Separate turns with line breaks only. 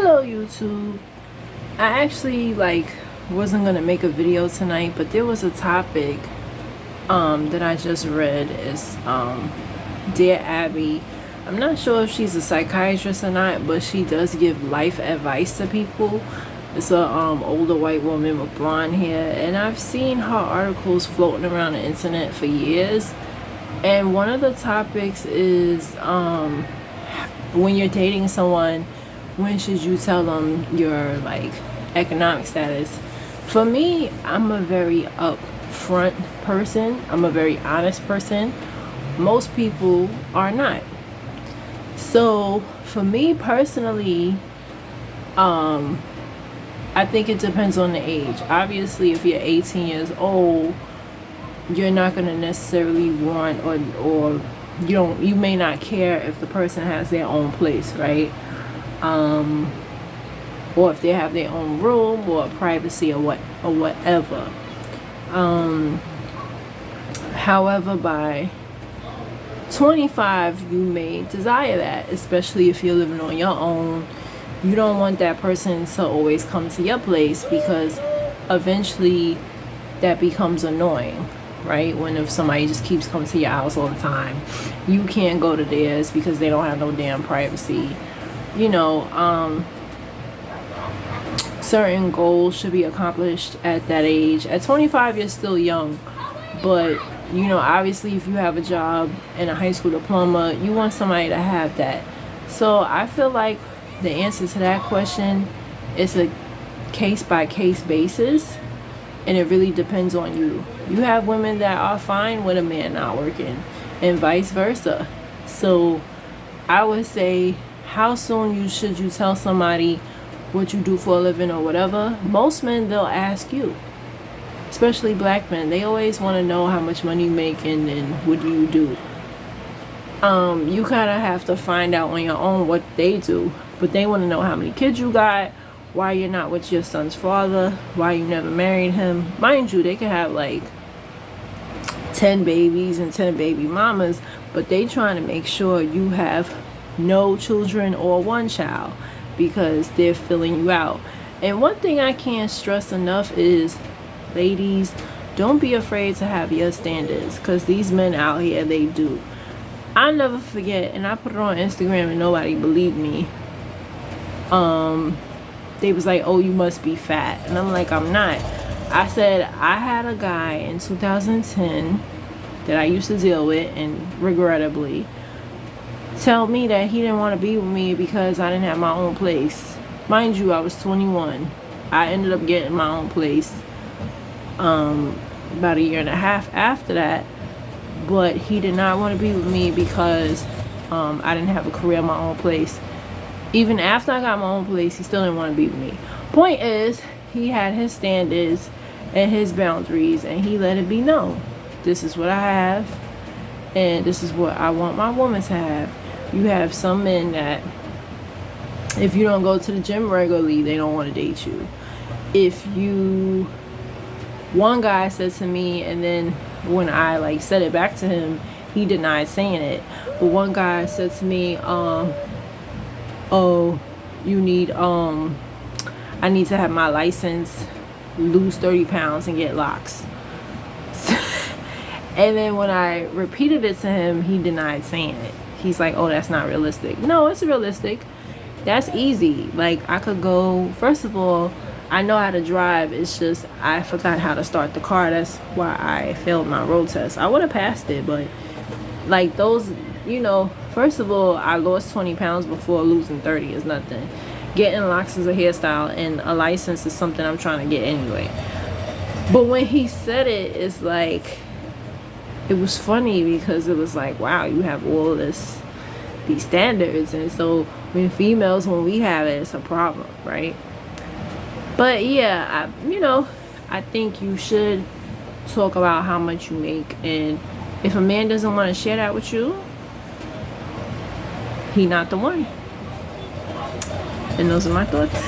Hello YouTube. I actually wasn't gonna make a video tonight, but there was a topic that I just read. Is Dear Abby. I'm not sure if she's a psychiatrist or not, but she does give life advice to people. It's a older white woman with blonde hair, and I've seen her articles floating around the internet for years. And one of the topics is when you're dating someone, when should you tell them your economic status? For me, I'm a very upfront person. I'm a very honest person. Most people are not. So for me personally, I think it depends on the age. Obviously, if you're 18 years old, you're not going to necessarily want or you may not care if the person has their own place, right? Or if they have their own room or privacy or whatever. However, by 25 you may desire that, especially if you're living on your own. You don't want that person to always come to your place, because eventually that becomes annoying, right? If somebody just keeps coming to your house all the time, you can't go to theirs because they don't have no damn privacy. Certain goals should be accomplished at that age. At 25 you're still young, but obviously if you have a job and a high school diploma, you want somebody to have that. So I feel like the answer to that question is a case-by-case basis, and it really depends on you. You have women that are fine with a man not working, and vice versa. So I would say, how soon should you tell somebody what you do for a living or whatever? Most men, they'll ask you, especially black men. They always want to know how much money you make and what do you do. You kind of have to find out on your own what they do, but they want to know how many kids you got, why you're not with your son's father, why you never married him. Mind you, they can have 10 babies and 10 baby mamas, but they trying to make sure you have no children or one child, because they're filling you out. And one thing I can't stress enough is, ladies, don't be afraid to have your standards, because these men out here, they do. I'll never forget, and I put it on Instagram and nobody believed me. They was like, oh, you must be fat. And I'm like, I'm not. I said, I had a guy in 2010 that I used to deal with, and regrettably, tell me that he didn't want to be with me because I didn't have my own place. Mind you, I was 21. I ended up getting my own place about a year and a half after that, but he did not want to be with me because I didn't have a career, my own place. Even after I got my own place, he still didn't want to be with me. Point is, he had his standards and his boundaries, and he let it be known. This is what I have, and this is what I want my woman to have. You have some men that, if you don't go to the gym regularly, they don't want to date you. One guy said to me, and then when I said it back to him, he denied saying it. But one guy said to me, oh, you need, I need to have my license, lose 30 pounds and get locks. And then when I repeated it to him, he denied saying it. He's like, oh, that's not realistic. No, it's realistic. That's easy. I could go, first of all, I know how to drive. It's just I forgot how to start the car. That's why I failed my road test. I would have passed it, but those, first of all, I lost 20 pounds before. Losing 30 is nothing. Getting locks is a hairstyle, and a license is something I'm trying to get anyway. But when he said it, it's it was funny, because it was wow, you have all these standards, and so when we have it, it's a problem, right? But yeah, I think you should talk about how much you make, and if a man doesn't want to share that with you, he not the one. And those are my thoughts.